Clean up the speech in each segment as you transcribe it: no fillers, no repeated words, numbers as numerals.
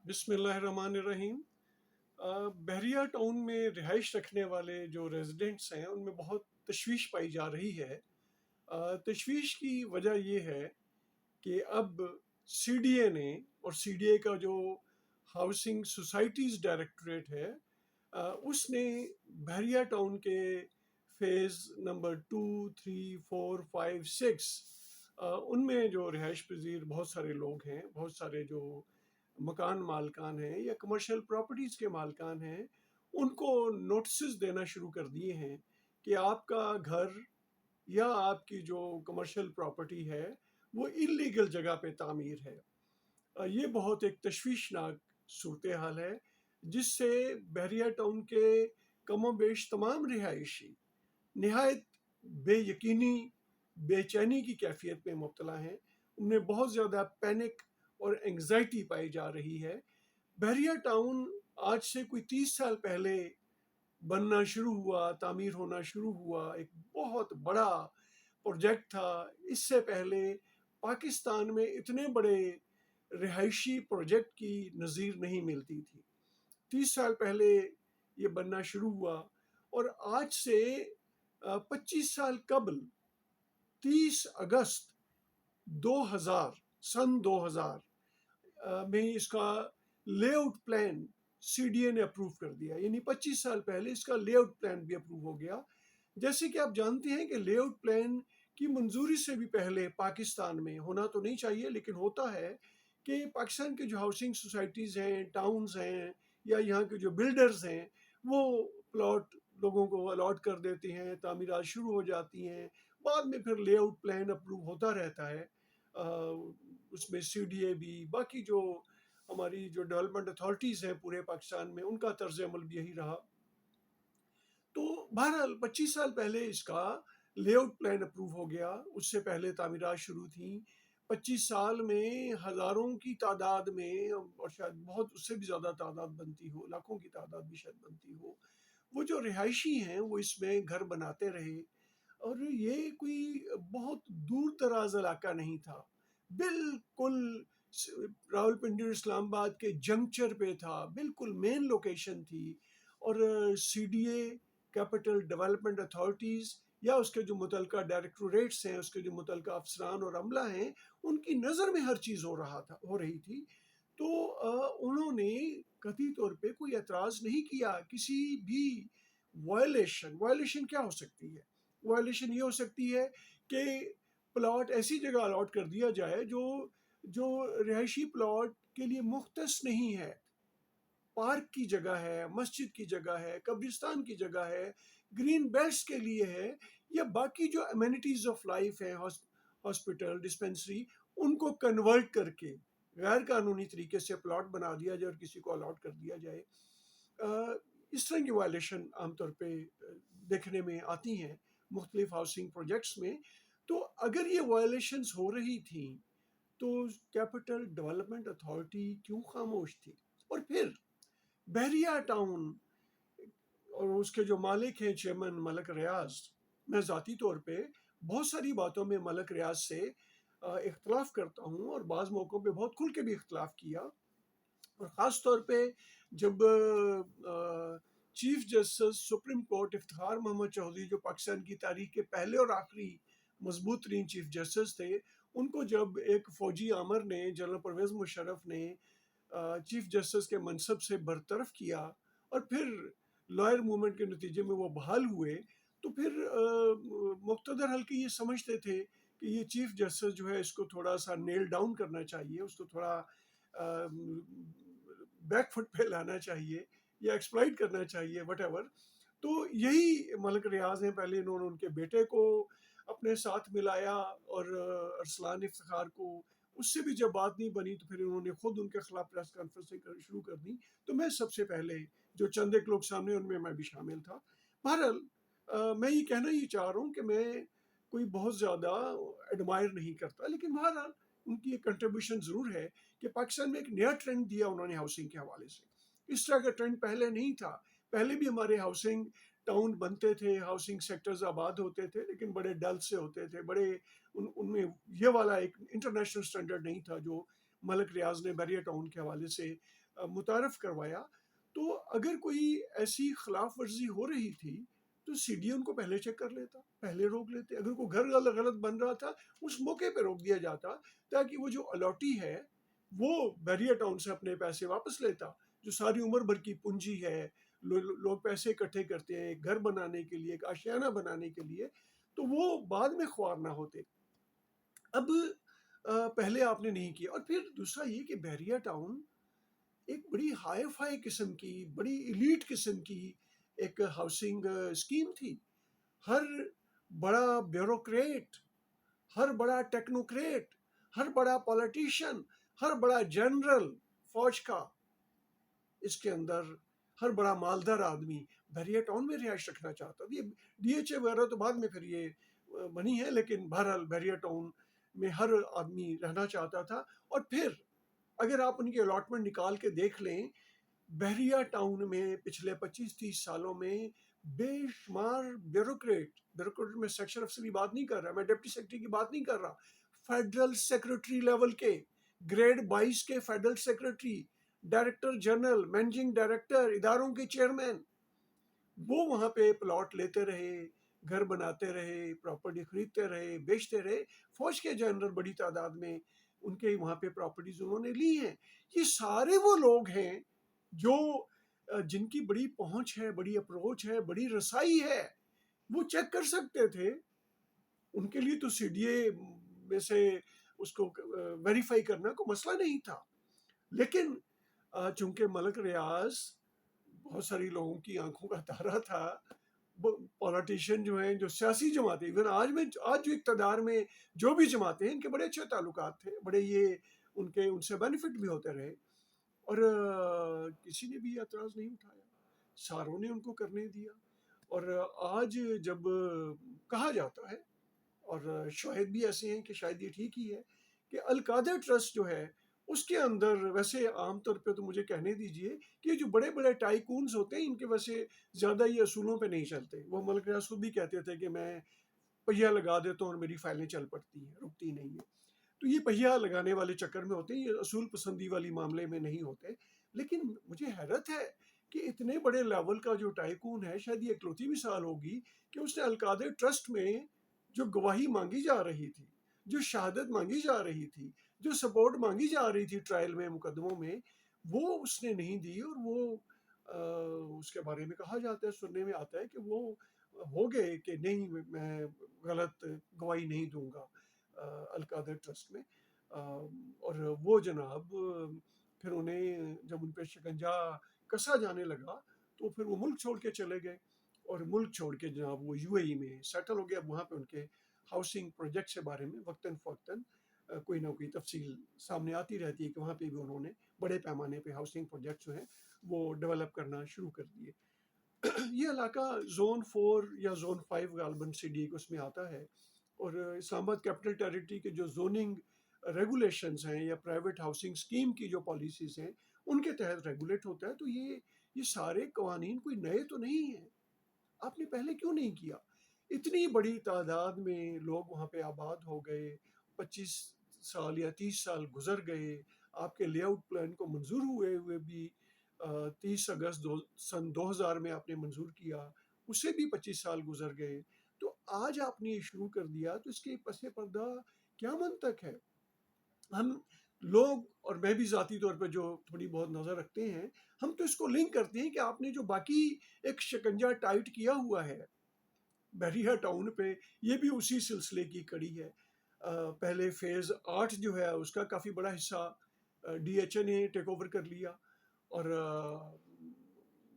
بسم اللہ الرحمن الرحیم۔ بحریہ ٹاؤن میں رہائش رکھنے والے جو ریزیڈنٹس ہیں ان میں بہت تشویش پائی جا رہی ہے۔ تشویش کی وجہ یہ ہے کہ اب سی ڈی اے نے، اور سی ڈی اے کا جو ہاؤسنگ سوسائٹیز ڈائریکٹوریٹ ہے، اس نے بحریہ ٹاؤن کے فیز نمبر 2، 3، 4، 5، 6 ان میں جو رہائش پذیر بہت سارے لوگ ہیں، بہت سارے جو مکان مالکان ہیں یا کمرشل پراپرٹیز کے مالکان ہیں، ان کو نوٹسز دینا شروع کر دیے ہیں کہ آپ کا گھر یا آپ کی جو کمرشل پراپرٹی ہے وہ انلیگل جگہ پہ تعمیر ہے۔ یہ بہت ایک تشویشناک صورتحال ہے، جس سے بحریہ ٹاؤن کے کم و بیش تمام رہائشی نہایت بے یقینی، بے چینی کی کیفیت میں مبتلا ہیں۔ ان میں بہت زیادہ پینک اور انگزائٹی پائی جا رہی ہے۔ بحریہ ٹاؤن آج سے کوئی 30 سال پہلے بننا شروع ہوا، تعمیر ہونا شروع ہوا، ایک بہت بڑا پروجیکٹ تھا۔ اس سے پہلے پاکستان میں اتنے بڑے رہائشی پروجیکٹ کی نظیر نہیں ملتی تھی۔ 30 سال پہلے یہ بننا شروع ہوا، اور آج سے 25 سال قبل 30 اگست 2000 سن 2000 میں اس کا layout plan C D A نے اپروو کر دیا، یعنی 25 سال پہلے اس کا لے آؤٹ پلان بھی اپروو ہو گیا۔ جیسے کہ آپ جانتے ہیں کہ لے آؤٹ پلان کی منظوری سے بھی پہلے پاکستان میں ہونا تو نہیں چاہیے، لیکن ہوتا ہے کہ پاکستان کے جو ہاؤسنگ سوسائٹیز ہیں، ٹاؤنز ہیں، یا یہاں کے جو بلڈرز ہیں، وہ پلاٹ لوگوں کو الاٹ کر دیتے ہیں، تعمیرات شروع ہو جاتی ہیں، بعد میں پھر لے آؤٹ پلان اپروو ہوتا رہتا ہے۔ اس میں سی ڈی اے بھی، باقی جو ہماری جو ڈیولپمنٹ اتھارٹیز ہیں پورے پاکستان میں، ان کا طرز عمل بھی یہی رہا۔ تو بہرحال 25 سال پہلے اس کا لے آؤٹ پلان اپروو ہو گیا، اس سے پہلے تعمیرات شروع تھیں۔ 25 سال میں ہزاروں کی تعداد میں، اور شاید بہت اس سے بھی زیادہ تعداد بنتی ہو، لاکھوں کی تعداد بھی شاید بنتی ہو، وہ جو رہائشی ہیں وہ اس میں گھر بناتے رہے۔ اور یہ کوئی بہت دور دراز علاقہ نہیں تھا، بالکل راولپنڈی اور اسلام آباد کے جنکچر پہ تھا، بالکل مین لوکیشن تھی۔ اور C D A, capital development authorities, یا اس کے جو متعلقہ ڈائریکٹوریٹس ہیں، اس کے جو متعلقہ افسران اور عملہ ہیں، ان کی نظر میں ہر چیز ہو رہی تھی۔ تو انہوں نے قطعی طور پہ کوئی اعتراض نہیں کیا کسی بھی وائلیشن کیا ہو سکتی ہے؟ وائلیشن یہ ہو سکتی ہے کہ پلاٹ ایسی جگہ الاٹ کر دیا جائے جو رہائشی پلاٹ کے لیے مختص نہیں ہے، پارک کی جگہ ہے، مسجد کی جگہ ہے، قبرستان کی جگہ ہے، گرین بیلٹس کے لیے ہے، یا باقی جو امینٹیز آف لائف ہیں، ہاسپٹل، ڈسپنسری، ان کو کنورٹ کر کے غیر قانونی طریقے سے پلاٹ بنا دیا جائے اور کسی کو الاٹ کر دیا جائے۔ اس طرح کی وائلیشن عام طور پہ دیکھنے میں آتی ہیں مختلف ہاؤسنگ پروجیکٹس میں۔ تو اگر یہ وائلیشنز ہو رہی تھیں تو کیپٹل ڈیولپمنٹ اتھارٹی کیوں خاموش تھی؟ اور پھر بحریہ ٹاؤن اور اس کے جو مالک ہیں چیئرمین ملک ریاض، میں ذاتی طور پہ بہت ساری باتوں میں ملک ریاض سے اختلاف کرتا ہوں، اور بعض موقعوں پہ بہت کھل کے بھی اختلاف کیا، اور خاص طور پہ جب chief justice supreme court Iftikhar Muhammad Chaudhry, جو پاکستان کی تاریخ کے پہلے اور آخری مضبوط ترین چیف جسٹس تھے، ان کو جب ایک فوجی آمر نے، جنرل پرویز مشرف نے چیف جسٹس کے منصب سے برطرف کیا، اور پھر لائر موومنٹ کے نتیجے میں وہ بحال ہوئے، تو پھر مقتدر حلقے یہ سمجھتے تھے کہ یہ چیف جسٹس جو ہے اس کو تھوڑا سا نیل ڈاؤن کرنا چاہیے، اس کو تھوڑا بیک فٹ پہ لانا چاہیے یا ایکسپلائٹ کرنا چاہیے، وٹ ایور۔ تو یہی ملک ریاض ہیں، پہلے انہوں نے ان کے بیٹے کو اپنے ساتھ ملایا، اور ارسلان افتخار کو، اس سے بھی جب بات نہیں بنی تو پھر انہوں نے خود ان کے خلاف پریس کانفرنسیں شروع کر دی۔ تو میں سب سے پہلے جو چند ایک لوگ سامنے ان میں بھی شامل تھا۔ بہرحال میں یہ کہنا ہی چاہ رہا ہوں کہ میں کوئی بہت زیادہ ایڈمائر نہیں کرتا، لیکن بہرحال ان کی ایک کنٹریبیوشن ضرور ہے کہ پاکستان میں ایک نیا ٹرینڈ دیا انہوں نے ہاؤسنگ کے حوالے سے۔ اس طرح کا ٹرینڈ پہلے نہیں تھا، پہلے بھی ہمارے ہاؤسنگ ٹاؤن بنتے تھے، ہاؤسنگ سیکٹرز آباد ہوتے تھے، لیکن بڑے ڈل سے ہوتے تھے، بڑے ان میں یہ والا ایک انٹرنیشنل سٹینڈرڈ نہیں تھا جو ملک ریاض نے بحریہ ٹاؤن کے حوالے سے متعارف کروایا. تو اگر کوئی ایسی خلاف ورزی ہو رہی تھی تو سی ڈی اے ان کو پہلے چیک کر لیتا, پہلے روک لیتے. اگر کوئی گھر غلط بن رہا تھا اس موقع پہ روک دیا جاتا, تاکہ وہ جو الاٹی ہے وہ بیریا ٹاؤن سے اپنے پیسے واپس لیتا, جو ساری عمر بھر کی پونجی ہے. لوگ پیسے اکٹھے کرتے ہیں ایک گھر بنانے کے لیے, ایک آشیانہ بنانے کے لیے, تو وہ بعد میں خوار نہ ہوتے. اب پہلے آپ نے نہیں کیا. اور پھر دوسرا یہ کہ بیریا ٹاؤن ایک بڑی ہائی فائی قسم کی, بڑی ایلیٹ قسم کی ایک ہاؤسنگ اسکیم تھی. ہر بڑا بیوروکریٹ, ہر بڑا ٹیکنوکریٹ, ہر بڑا پولیٹیشین, ہر بڑا جنرل فوج کا, اس کے اندر ہر بڑا مالدار آدمی بیریا ٹاؤن میں رہائش رکھنا چاہتا تھا. یہ ڈی ایچ اے وغیرہ تو بعد میں پھر یہ بنی ہے, لیکن بہرحال بیریا ٹاؤن میں ہر آدمی رہنا چاہتا تھا. اور پھر اگر آپ ان کی الاٹمنٹ نکال کے دیکھ لیں, بیریا ٹاؤن میں پچھلے 25-30 سالوں میں بے شمار بیوروکریٹ میں سیکشن افسر کی بات نہیں کر رہا, میں ڈپٹی سیکرٹری کی بات نہیں کر رہا, فیڈرل سیکرٹری لیول کے, گریڈ 22 کے federal secretary, director general, managing director, اداروں کے چیئرمین, وہ وہاں پہ پلاٹ لیتے رہے, گھر بناتے رہے, پراپرٹی خریدتے رہے, بیچتے رہے. فوج کے جنرل بڑی تعداد میں ان کے وہاں پہ پراپرٹیز انہوں نے لی ہیں. یہ سارے وہ لوگ ہیں جو جن کی بڑی پہنچ ہے, بڑی اپروچ ہے, بڑی رسائی ہے, وہ چیک کر سکتے تھے. ان کے لیے تو سی ڈی اے میں سے اس کو ویریفائی کرنا کوئی مسئلہ نہیں تھا. لیکن چونکہ ملک ریاض بہت ساری لوگوں کی آنکھوں کا تارا تھا, پولیٹیشین جو ہیں, جو سیاسی جماعتیں, ایون آج جو اقتدار میں جو بھی جماعتیں ہیں, ان کے بڑے اچھے تعلقات تھے, بڑے یہ ان سے بینیفٹ بھی ہوتے رہے, اور کسی نے بھی اعتراض نہیں اٹھایا, ساروں نے ان کو کرنے دیا. اور آج جب کہا جاتا ہے, اور شاید بھی ایسے ہیں کہ شاید یہ ٹھیک ہی ہے, کہ القادر ٹرسٹ جو ہے اس کے اندر ویسے عام طور پہ تو مجھے کہنے دیجئے کہ یہ جو بڑے بڑے ٹائکونز ہوتے ہیں ان کے ویسے زیادہ یہ اصولوں پہ نہیں چلتے. وہ ملک ریاض خود بھی کہتے تھے کہ میں پہیہ لگا دیتا ہوں اور میری فائلیں چل پڑتی ہیں, رکتی نہیں ہیں. تو یہ پہیہ لگانے والے چکر میں ہوتے ہیں, یہ اصول پسندی والی معاملے میں نہیں ہوتے. لیکن مجھے حیرت ہے کہ اتنے بڑے لیول کا جو ٹائکون ہے, شاید یہ اکلوتی مثال ہوگی کہ اس نے القادر ٹرسٹ میں جو گواہی مانگی جا رہی تھی, جو شہادت مانگی جا رہی تھی, جو سپورٹ مانگی جا رہی تھی ٹرائل میں, مقدموں میں, وہ اس نے نہیں دی. اور وہ اس کے بارے میں کہا جاتا ہے, سننے میں آتا ہے کہ وہ ہو گئے کہ نہیں, میں غلط گواہی نہیں دوں گا القادر ٹرسٹ میں. اور وہ جناب پھر انہیں جب ان پہ شکنجہ کسا جانے لگا تو پھر وہ ملک چھوڑ کے چلے گئے, اور ملک چھوڑ کے جناب وہ یو اے ای میں سیٹل ہو گیا. وہاں پہ ان کے ہاؤسنگ پروجیکٹس کے بارے میں وقتاً فوقتاً کوئی نہ کوئی تفصیل سامنے آتی رہتی ہے کہ وہاں پہ بھی انہوں نے بڑے پیمانے پہ ہاؤسنگ پروجیکٹس جو ہیں وہ ڈیولپ کرنا شروع کر دیے. یہ علاقہ زون 4 یا زون 5 غالباً سی ڈی کو اس میں آتا ہے, اور اسلام آباد کیپٹل ٹیریٹری کے جو زوننگ ریگولیشنز ہیں یا پرائیویٹ ہاؤسنگ اسکیم کی جو پالیسیز ہیں ان کے تحت ریگولیٹ ہوتا ہے. تو یہ سارے قوانین کوئی نئے تو نہیں ہیں, آپ نے پہلے کیوں نہیں کیا؟ اتنی بڑی تعداد میں لوگ وہاں پہ آباد ہو گئے, 25 سال یا 30 سال گزر گئے, آپ کے لے آؤٹ پلان کو منظور ہوئے بھی 30 اگست سن 2000 میں آپ نے منظور کیا, اسے بھی 25 سال گزر گئے. تو آج آپ نے یہ شروع کر دیا, تو اس کے پس پردہ کیا منطق ہے؟ ہم لوگ, اور میں بھی ذاتی طور پہ جو تھوڑی بہت نظر رکھتے ہیں, ہم تو اس کو لنک کرتے ہیں کہ آپ نے جو باقی ایک شکنجہ ٹائٹ کیا ہوا ہے بیریا ٹاؤن پہ, یہ بھی اسی سلسلے کی کڑی ہے. پہلے فیز 8 جو ہے اس کا کافی بڑا حصہ ڈی ایچ اے نے ٹیک اوور کر لیا, اور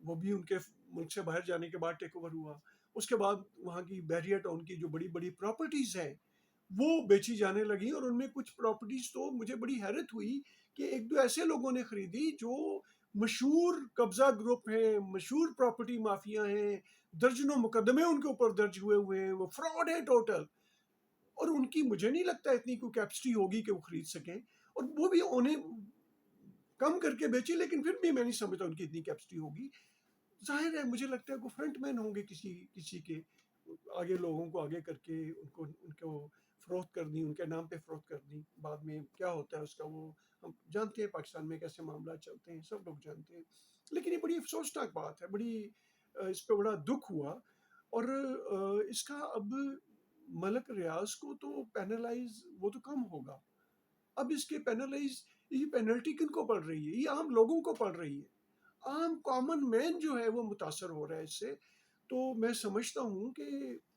وہ بھی ان کے ملک سے باہر جانے کے بعد ٹیک اوور ہوا. اس کے بعد وہاں کی بیریا ٹاؤن کی جو بڑی بڑی پراپرٹیز ہیں وہ بیچی جانے لگیں, اور ان میں کچھ پراپرٹیز تو مجھے بڑی حیرت ہوئی کہ ایک دو ایسے لوگوں نے خریدی جو مشہور قبضہ گروپ ہیں, مشہور پراپرٹی مافیا ہیں, درجنوں مقدمے ان کے اوپر درج ہوئے ہیں, وہ فراڈ ہے ٹوٹل. اور ان کی مجھے نہیں لگتا اتنی کوئی کیپسٹی ہوگی کہ وہ خرید سکیں, اور وہ بھی انہیں کم کر کے بیچی, لیکن پھر بھی میں نہیں سمجھتا ان کی اتنی کیپسٹی ہوگی. ظاہر ہے مجھے لگتا ہے کہ فرنٹ مین ہوں گے کسی کے, آگے لوگوں کو آگے کر کے ان کو فروخت کر دیں، ان کے نام پہ فروخت کر دیں. بعد میں کیا ہوتا ہے اس کا وہ ہم جانتے ہیں، پاکستان میں کیسے معاملات چلتے ہیں، سب لوگ جانتے ہیں. لیکن یہ بڑی افسوسناک بات ہے، بڑی اس پہ بڑا دکھ ہوا. اور اس کا اب ملک ریاض کو تو پینلائز وہ تو کم ہوگا. اب اس کے پینلائز، یہ پینلٹی کن کو پڑ رہی ہے؟ یہ عام لوگوں کو پڑ رہی ہے. عام کامن مین جو ہے وہ متاثر ہو رہا ہے اس سے. تو میں سمجھتا ہوں کہ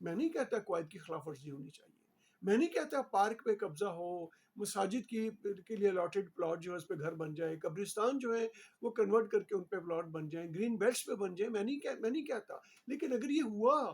میں نہیں کہتا قواعد کی خلاف ورزی ہونی چاہیے، میں نہیں کہتا پارک پہ قبضہ ہو، مساجد کے لیے الاٹڈ پلاٹ جو ہے اس پہ گھر بن جائے، قبرستان جو ہے وہ کنورٹ کر کے ان پہ پلاٹ بن جائیں، گرین بیلٹس پہ بن جائیں. میں نہیں کہتا. لیکن اگر یہ ہوا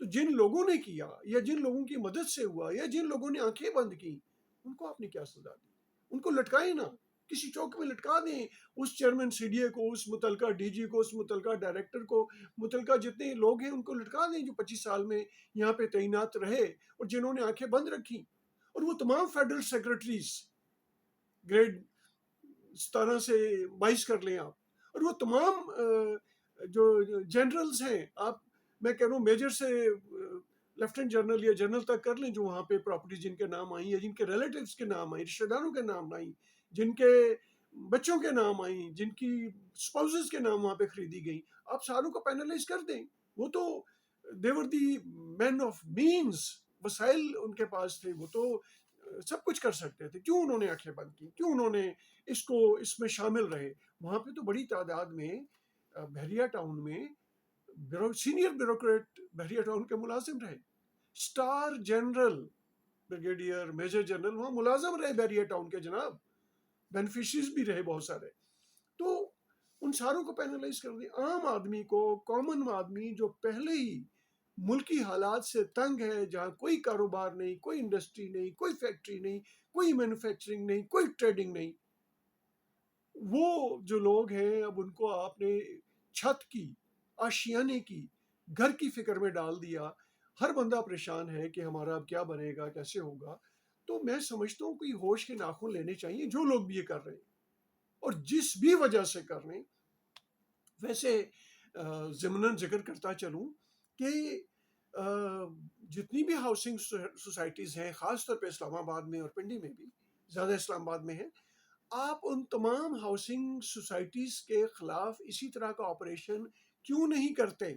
تو جن لوگوں نے کیا، یا جن لوگوں کی مدد سے ہوا، یا جن لوگوں نے آنکھیں بند کی، ان کو آپ نے کیا سزا دی؟ ان کو لٹکائیں نا، کسی چوک میں لٹکا دیں. اس چیئرمین سی ڈی اے کو، اس متعلقہ ڈی جی کو، اس متعلقہ ڈائریکٹر کو، متعلقہ جتنے لوگ ہیں ان کو لٹکا دیں جو 25 سال میں یہاں پہ تعینات رہے اور جنہوں نے آنکھیں بند رکھی. اور وہ تمام فیڈرل سیکرٹریز گریڈ 17 سے 22 کر لیں آپ، اور وہ تمام جو جنرلز ہیں، آپ میں کہہ رہا ہوں میجر سے لیفٹیننٹ جنرل یا جنرل تک کر لیں، جو وہاں پہ پراپرٹی جن کے نام آئیں، یا جن کے ریلیٹیوز کے نام آئیں، رشتہ داروں کے نام آئیں، جن کے بچوں کے نام آئیں، جن کی اسپاؤزز کے نام وہاں پہ خریدی گئیں، آپ ساروں کو پینلائز کر دیں. وہ تو دیور دی مین آف مینز، وسائل ان کے پاس تھے، وہ تو سب کچھ کر سکتے تھے. کیوں انہوں نے آنکھیں بند کی؟ کیوں انہوں نے اس میں شامل رہے؟ وہاں پہ تو بڑی تعداد میں بحریہ ٹاؤن میں سینئر بیوروکریٹ بحریہ ٹاؤن کے ملازم رہے. Star general, brigadier, major general وہاں ملازم رہے بحریہ ٹاؤن کے جناب، بینیفیشریز بھی رہے بہت سارے. تو ان ساروں کو پینلائز کر دیں. عام آدمی کو، کامن آدمی جو پہلے ہی ملکی حالات سے تنگ ہے، جہاں کوئی کاروبار نہیں، کوئی انڈسٹری نہیں، کوئی فیکٹری نہیں، کوئی مینوفیکچرنگ نہیں، کوئی ٹریڈنگ نہیں، وہ جو لوگ ہیں اب ان کو آپ نے چھت کی، آشیانے کی، گھر کی فکر میں ڈال دیا. ہر بندہ پریشان ہے کہ ہمارا اب کیا بنے گا، کیسے ہوگا. تو میں سمجھتا ہوں کہ ہوش کے ناخن لینے چاہیے جو لوگ بھی یہ کر رہے ہیں، اور جس بھی وجہ سے کر رہے ہیں. ویسے ضمناً ذکر کرتا چلوں کہ جتنی بھی ہاؤسنگ سوسائٹیز ہیں، خاص طور پہ اسلام آباد میں اور پنڈی میں بھی، زیادہ اسلام آباد میں ہیں، آپ ان تمام ہاؤسنگ سوسائٹیز کے خلاف اسی طرح کا آپریشن کیوں نہیں کرتے؟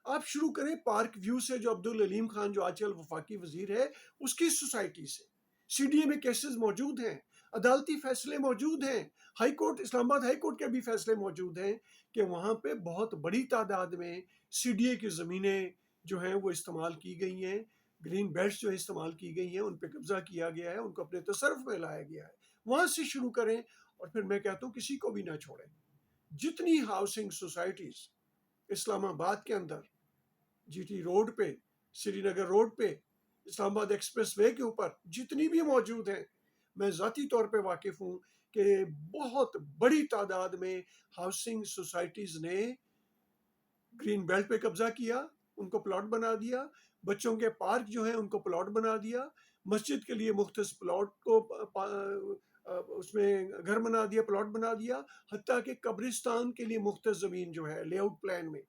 آپ شروع کریں پارک ویو سے، جو عبدالعلیم خان جو آج کل وفاقی وزیر ہے اس کی سوسائٹی سے. سی ڈی اے میں کیسز موجود ہیں، عدالتی فیصلے موجود ہیں، ہائی کورٹ، اسلام آباد ہائی کورٹ کے بھی فیصلے موجود ہیں کہ وہاں پہ بہت بڑی تعداد میں سی ڈی اے کی زمینیں جو ہیں وہ استعمال کی گئی ہیں، گرین بیلٹس جو ہے استعمال کی گئی ہیں، ان پہ قبضہ کیا گیا ہے، ان کو اپنے تصرف میں لایا گیا ہے. وہاں سے شروع کریں، اور پھر میں کہتا ہوں کسی کو بھی نہ چھوڑیں. جتنی ہاؤسنگ سوسائٹیز اسلام آباد کے اندر، جی ٹی روڈ پہ، سری نگر روڈ پہ، اسلام آباد ایکسپریس وے کے اوپر جتنی بھی موجود ہیں، میں ذاتی طور پہ واقف ہوں کہ بہت بڑی تعداد میں ہاؤسنگ سوسائٹیز نے گرین بیلٹ پہ قبضہ کیا، ان کو پلاٹ بنا دیا، بچوں کے پارک جو ہیں ان کو پلاٹ بنا دیا، مسجد کے لیے مختص پلاٹ کو اس میں گھر بنا دیا، پلاٹ بنا دیا، حتیٰ کہ قبرستان کے لیے مختص زمین جو ہے لے آؤٹ پلان میں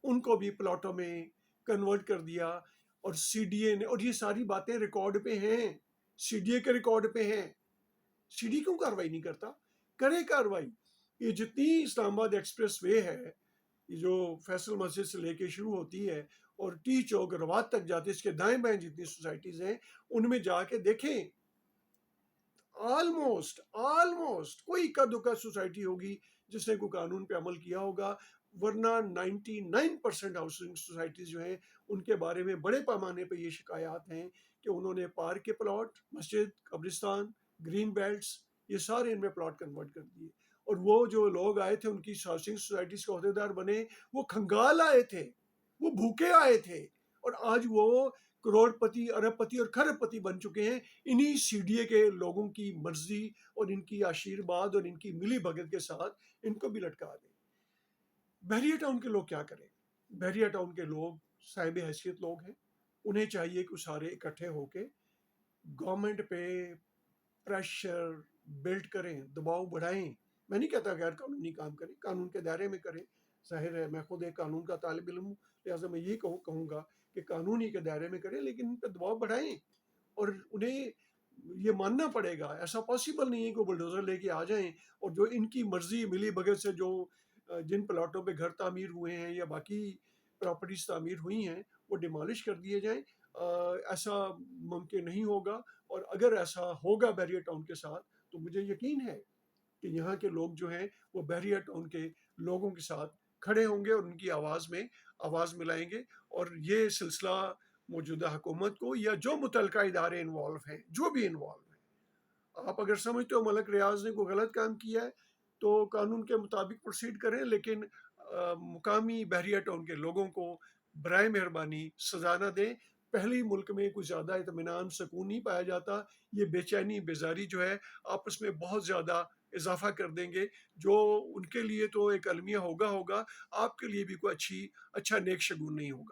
ان کو بھی پلاٹوں میں کنورٹ کر دیا. اور سی ڈی اے نے، اور یہ ساری باتیں ریکارڈ پہ ہیں، سی ڈی اے کے ریکارڈ پہ ہیں. سی ڈی کیوں کاروائی نہیں کرتا؟ کرے کاروائی. یہ جتنی اسلام آباد ایکسپریس وے ہے، یہ جو فیصل مسجد سے لے کے شروع ہوتی ہے اور ٹی چوک روات تک جاتی ہے، اس کے دائیں بائیں جتنی سوسائٹیز ہیں ان میں جا کے دیکھیں، آلموسٹ کوئی اکا دکا سوسائٹی ہوگی جس نے کوئی قانون پہ عمل کیا ہوگا، ورنہ 99% ہاؤسنگ سوسائٹیز جو ہیں ان کے بارے میں بڑے پیمانے پہ یہ شکایات ہیں کہ انہوں نے پارک کے پلاٹ، مسجد، قبرستان، گرین بیلٹس، یہ سارے ان میں پلاٹ کنورٹ کر دیے. اور وہ جو لوگ آئے تھے ان کی ہاؤسنگ سوسائٹیز کے عہدیدار بنے، وہ کھنگال آئے تھے، وہ بھوکے آئے تھے، اور آج وہ کروڑ پتی، ارب پتی اور کھرب پتی بن چکے ہیں انہی سی ڈی اے کے لوگوں کی مرضی اور ان کی آشیرواد اور ان کی ملی بھگت کے ساتھ ان کو بھی لٹکا دیں. بحریہ ٹاؤن کے لوگ کیا کریں؟ بحریہ ٹاؤن کے لوگ صاحب حیثیت لوگ ہیں، انہیں چاہیے کہ سارے اکٹھے ہو کے گورنمنٹ پہ پریشر بلڈ کریں، دباؤ بڑھائیں. میں نہیں کہتا غیر قانونی کام کریں، قانون کے دائرے میں کریں. ظاہر ہے میں خود ایک قانون کا طالب علم ہوں، لہٰذا میں یہ کہوں گا کہ قانونی کے دائرے میں کریں، لیکن ان پہ دباؤ بڑھائیں اور انہیں یہ ماننا پڑے گا. ایسا پاسبل نہیں ہے کہ وہ بلڈوزر لے کے آ جائیں اور جو ان کی مرضی ملی بھگت سے جو جن پلاٹوں پہ گھر تعمیر ہوئے ہیں یا باقی پراپرٹیز تعمیر ہوئی ہیں وہ ڈیمالش کر دیے جائیں. ایسا ممکن نہیں ہوگا. اور اگر ایسا ہوگا بیریا ٹاؤن کے ساتھ تو مجھے یقین ہے کہ یہاں کے لوگ جو ہیں وہ بیریا ٹاؤن کے لوگوں کے ساتھ کھڑے ہوں گے اور ان کی آواز میں آواز ملائیں گے. اور یہ سلسلہ موجودہ حکومت کو یا جو متعلقہ ادارے انوالو ہیں جو بھی انوالو ہیں، آپ اگر سمجھتے ہو ملک ریاض نے کوئی غلط کام کیا ہے تو قانون کے مطابق پروسیڈ کریں، لیکن مقامی بحریہ ٹاؤن کے لوگوں کو برائے مہربانی سزا نہ دیں. پہلی ملک میں کوئی زیادہ اطمینان سکون نہیں پایا جاتا. یہ بے چینی بیزاری جو ہے آپس میں بہت زیادہ اضافہ کر دیں گے، جو ان کے لیے تو ایک المیہ ہوگا، آپ کے لیے بھی کوئی اچھا نیک شگون نہیں ہوگا.